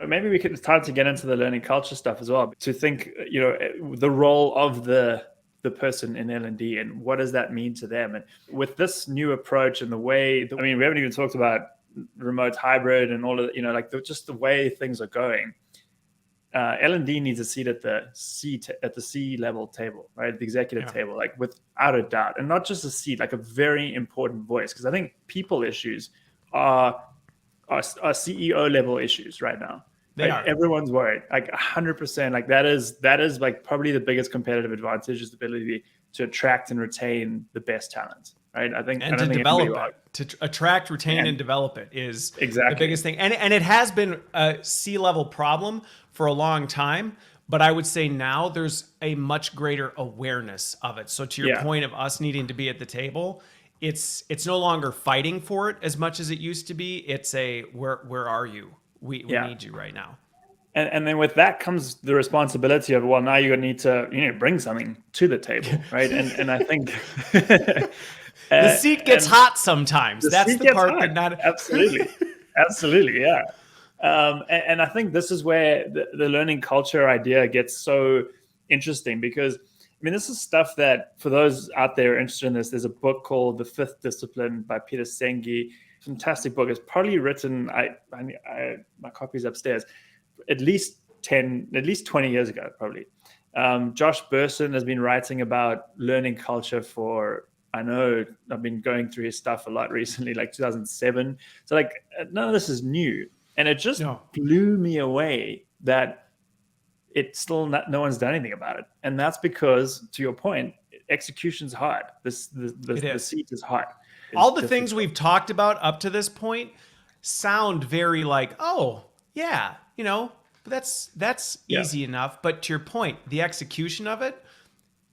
maybe it's time to get into the learning culture stuff as well, to think, the role of the person in L&D and what does that mean to them. And with this new approach and the way, we haven't even talked about remote hybrid and all of, just the way things are going. L&D needs a seat at the C level table, right? The executive table, like without a doubt, and not just a seat, like a very important voice. Because I think people issues are CEO level issues right now. They are. Everyone's worried, like 100%. Like that is like probably the biggest competitive advantage, is the ability to attract and retain the best talent, right? And to develop it, to attract, retain, and develop it is the biggest thing. And it has been a C-level problem for a long time, but I would say now there's a much greater awareness of it. So to your point of us needing to be at the table, it's no longer fighting for it as much as it used to be. It's a where are you? We need you right now. And then with that comes the responsibility of, well, now you need to bring something to the table, right? And I think the seat gets hot sometimes. That's the part that not absolutely, yeah. And I think this is where the learning culture idea gets so interesting, because this is stuff that, for those out there interested in this, there's a book called The Fifth Discipline by Peter Senge. Fantastic book. It's probably written, my copy's upstairs, at least 20 years ago, probably. Josh Bersin has been writing about learning culture for, I know I've been going through his stuff a lot recently, like 2007. So like none of this is new. And it just blew me away that it's still no one's done anything about it. And that's because, to your point, execution's hard. The seat is hard. All the things we've talked about up to this point sound very like, oh, yeah, that's easy enough. But to your point, the execution of it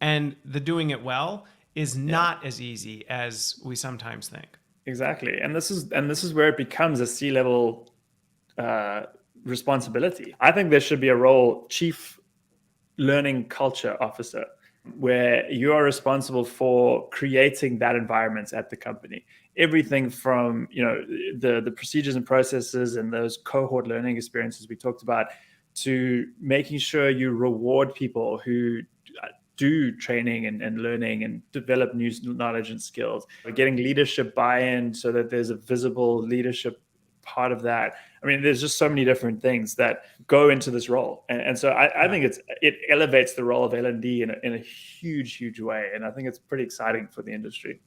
and the doing it well is not as easy as we sometimes think. Exactly. And this is where it becomes a C-level responsibility. I think there should be a role, chief learning culture officer, where you are responsible for creating that environment at the company. Everything from the procedures and processes and those cohort learning experiences we talked about, to making sure you reward people who do training and learning and develop new knowledge and skills. Getting leadership buy-in so that there's a visible leadership part of that. There's just so many different things that go into this role. And so I think it elevates the role of L&D in a huge, huge way. And I think it's pretty exciting for the industry.